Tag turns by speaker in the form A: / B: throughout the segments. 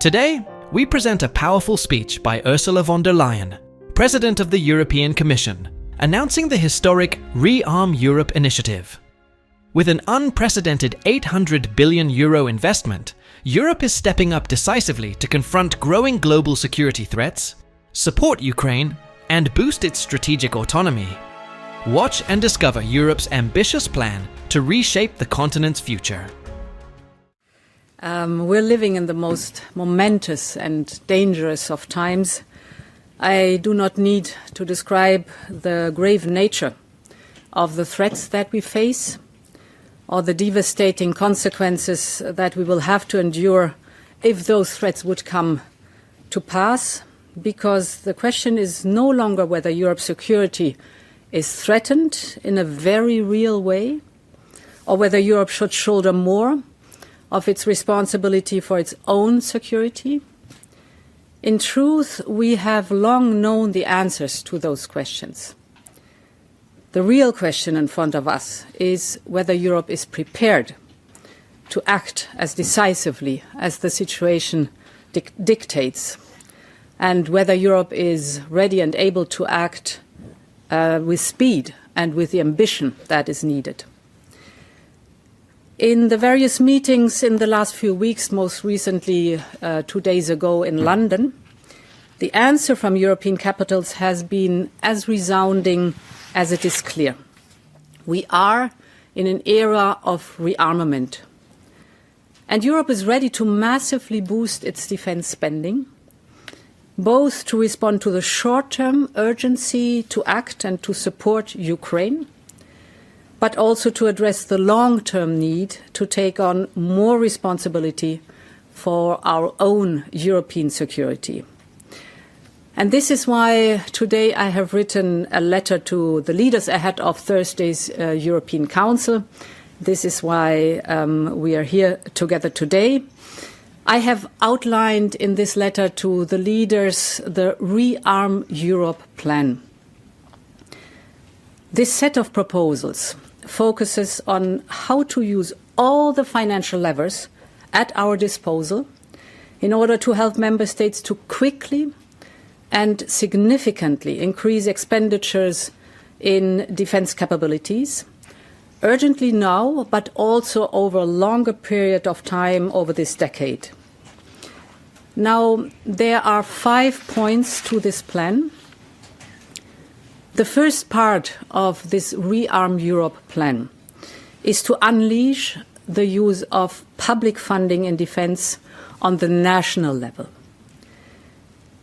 A: Today, we present a powerful speech by Ursula von der Leyen, President of the European Commission, announcing the historic ReArm Europe initiative. With an unprecedented €800 billion investment, Europe is stepping up decisively to confront growing global security threats, support Ukraine, and boost its strategic autonomy. Watch and discover Europe's ambitious plan to reshape the continent's future.
B: We're living in the most momentous and dangerous of times. I do not need to describe the grave nature of the threats that we face or the devastating consequences that we will have to endure if those threats would come to pass, because the question is no longer whether Europe's security is threatened in a very real way or whether Europe should shoulder more of its responsibility for its own security. In truth, we have long known the answers to those questions. The real question in front of us is whether Europe is prepared to act as decisively as the situation dictates, and whether Europe is ready and able to act with speed and with the ambition that is needed. In the various meetings in the last few weeks, most recently 2 days ago in London, the answer from European capitals has been as resounding as it is clear. We are in an era of rearmament, and Europe is ready to massively boost its defence spending, both to respond to the short-term urgency to act and to support Ukraine, but also to address the long-term need to take on more responsibility for our own European security. And this is why today I have written a letter to the leaders ahead of Thursday's European Council. This is why we are here together today. I have outlined in this letter to the leaders the ReArm Europe plan. This set of proposals focuses on how to use all the financial levers at our disposal in order to help member states to quickly and significantly increase expenditures in defence capabilities, urgently now, but also over a longer period of time over this decade. Now, there are 5 points to this plan. The first part of this ReArm Europe plan is to unleash the use of public funding in defence on the national level.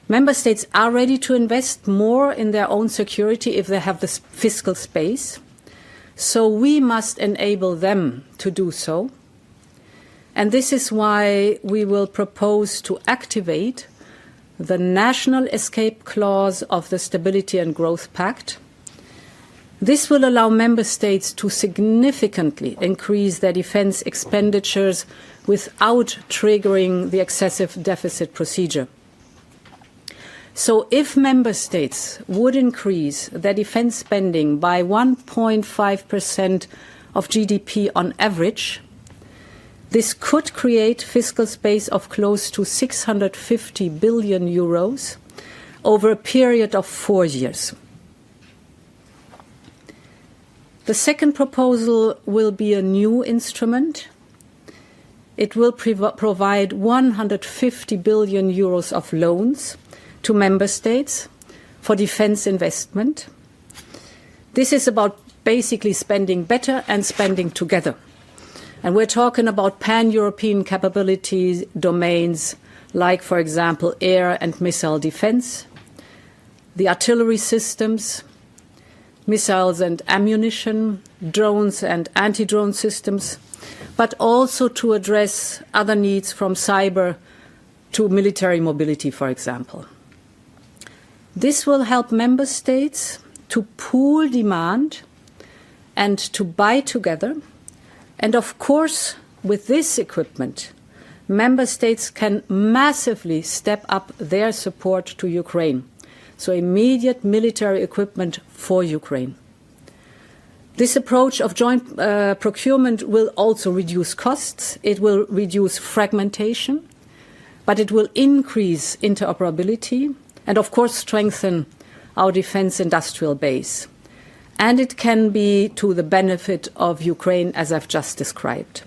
B: Member states are ready to invest more in their own security if they have the fiscal space, so we must enable them to do so. And this is why we will propose to activate the national escape clause of the Stability and Growth Pact. This will allow member states to significantly increase their defence expenditures without triggering the excessive deficit procedure. So if member states would increase their defence spending by 1.5% of GDP on average, this could create fiscal space of close to €650 billion over a period of 4 years. The second proposal will be a new instrument. It will provide €150 billion of loans to member states for defence investment. This is about basically spending better and spending together. And we're talking about pan-European capabilities domains like, for example, air and missile defence, the artillery systems, missiles and ammunition, drones and anti-drone systems, but also to address other needs from cyber to military mobility, for example. This will help member states to pool demand and to buy together. And of course, with this equipment, member states can massively step up their support to Ukraine. So immediate military equipment for Ukraine. This approach of joint procurement will also reduce costs. It will reduce fragmentation. but it will increase interoperability and, of course, strengthen our defense industrial base. And it can be to the benefit of Ukraine, as I've just described.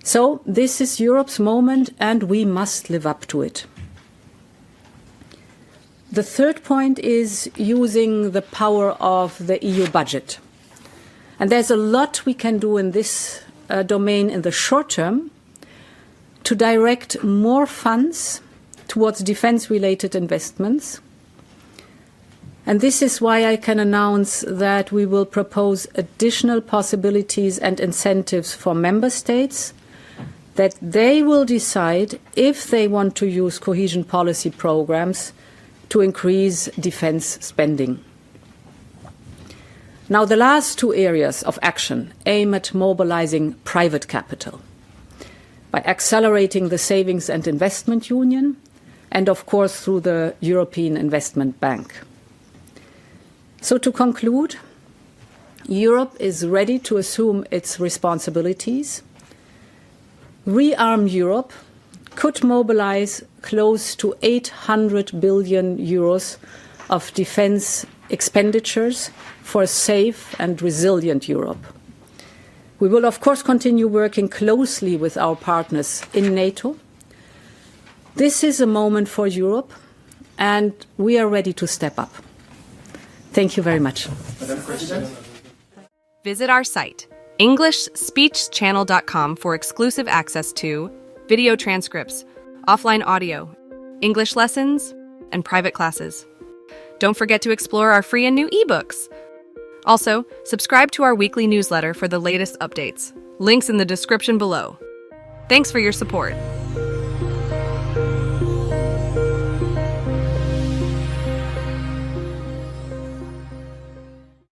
B: So this is Europe's moment, and we must live up to it. The third point is using the power of the EU budget. And there's a lot we can do in this domain in the short term to direct more funds towards defense-related investments. And this is why I can announce that we will propose additional possibilities and incentives for member states, that they will decide if they want to use cohesion policy programs to increase defense spending. Now, the last two areas of action aim at mobilizing private capital by accelerating the Savings and Investment Union and, of course, through the European Investment Bank. So to conclude, Europe is ready to assume its responsibilities. ReArm Europe could mobilize close to 800 billion euros of defense expenditures for a safe and resilient Europe. We will, of course, continue working closely with our partners in NATO. This is a moment for Europe, and we are ready to step up. Thank you very much.
C: Madam President.
D: Visit our site, EnglishSpeechChannel.com, for exclusive access to video transcripts, offline audio, English lessons, and private classes. Don't forget to explore our free and new ebooks. Also, subscribe to our weekly newsletter for the latest updates. Links in the description below. Thanks for your support.